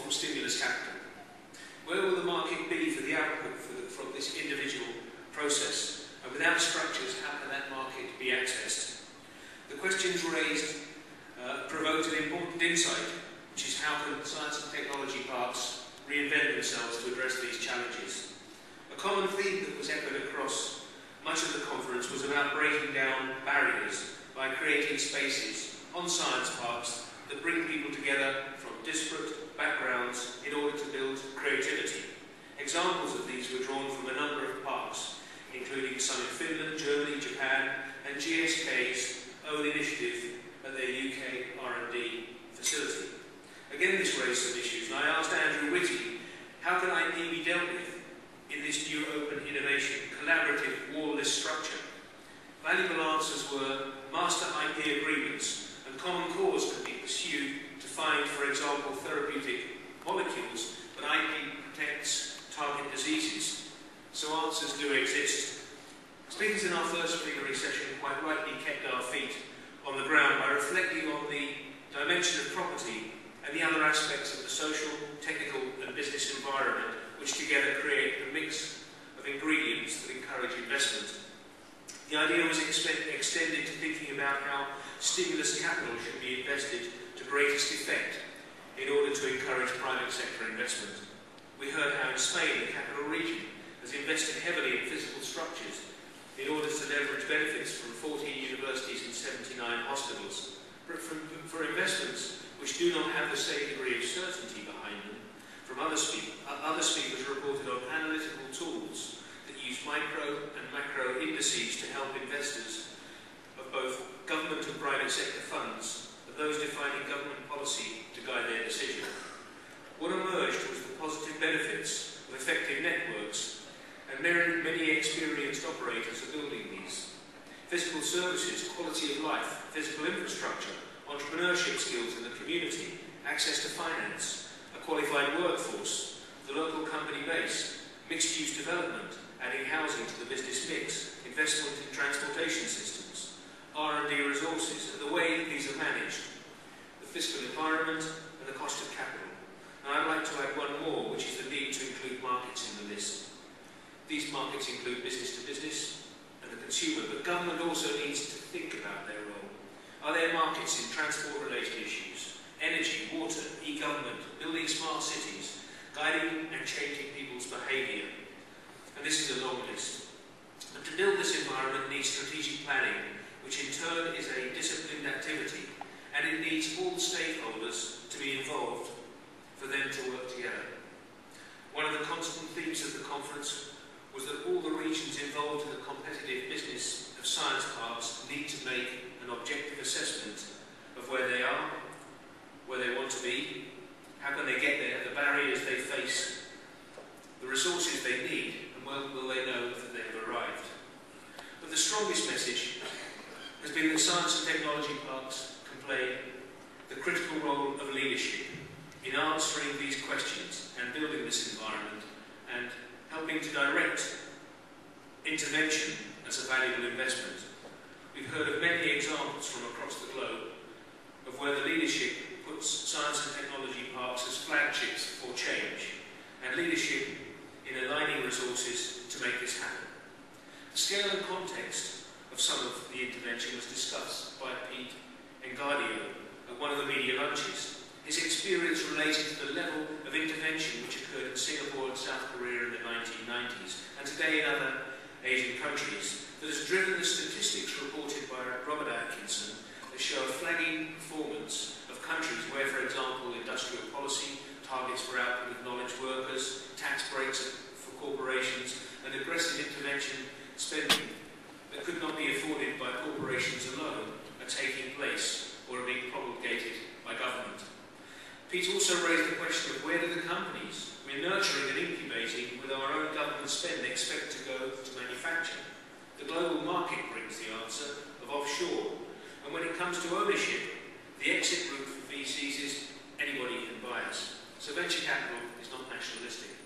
from stimulus capital? Where will the market be for the output from this individual process? And without structures, how can that market be accessed? The questions raised provoked an important insight, which is how can science and technology parks reinvent themselves to address these challenges. A common theme that was echoed across much of the conference was about breaking down barriers by creating spaces on science parks that bring people together from disparate backgrounds in order to build creativity. Examples of these were drawn from a number of parks, including some in Finland, Germany, Japan, and GSK's own initiative at their UK R&D facility. Again, this raised some issues, and I asked Andrew Whitty, how can IP be dealt with in this new open innovation, collaborative, wall-less structure? Valuable answers were master IP agreements, and common cause could be pursued to find, for example, therapeutic molecules that IP protects target diseases. So answers do exist. Speakers in our first plenary session quite rightly kept our feet on the ground by reflecting on the dimension of property and the other aspects of the social, technical and business environment, which together create a mix of ingredients that encourage investment. The idea was extended to thinking about how stimulus capital should be invested to greatest effect in order to encourage private sector investment. We heard how in Spain, the capital region has invested heavily in physical structures in order to leverage benefits from 14 universities and 79 hospitals. But for investments which do not have the same degree of certainty behind them, from other speakers reported on analytical tools that use micro and macro indices to help investors of both government and private sector funds and those defining government policy to guide their decision. What emerged was the positive benefits of effective networks, and many experienced operators are building these. Physical services, quality of life, physical infrastructure, entrepreneurship skills in the community, access to finance, a qualified workforce, the local company base, mixed-use development, adding housing to the business mix, investment in transportation systems, R&D resources, and the way these are managed, the fiscal environment, and the cost of capital. And I'd like to add one more, which is the need to include markets in the list. These markets include business to business and the consumer, but government also needs to think about their role. Are there markets in transport-related issues, energy, water, e-government, building smart cities, guiding and changing people's behaviour? And this is a long list. But to build this environment needs strategic planning, which in turn is a disciplined activity, and it needs all stakeholders to be involved for them to work together. One of the constant themes of the conference was that all the regions involved in the competitive business of science parks need to make an objective assessment of where they are, where they want to be, how can they get there, the barriers they face, the resources they need, and when will they know that they have arrived. But the strongest message has been that science and technology parks can play the critical role of leadership in answering these questions and building this environment and helping to direct intervention as a valuable investment. We've heard of many examples from across the globe of where the leadership puts science and technology parks as flagships for change and leadership in aligning resources to make this happen. The scale and context of some of the intervention was discussed by Pete Engardio at one of the media lunches. His experience related to the level of intervention which occurred in Singapore and South Korea in the 1990s, and today in other Asian countries, that has driven the statistics reported by Robert Atkinson that show a flagging performance of countries where, for example, industrial policy, targets for output of knowledge workers, tax breaks for corporations, and aggressive intervention spending that could not be afforded by corporations alone are taking place or are being promulgated by government. Pete also raised the question of where do the companies we're nurturing and incubating with our own government spend expect to go to manufacture? The global market brings the answer of offshore. And when it comes to ownership, the exit route for VCs is anybody can buy us. So venture capital is not nationalistic.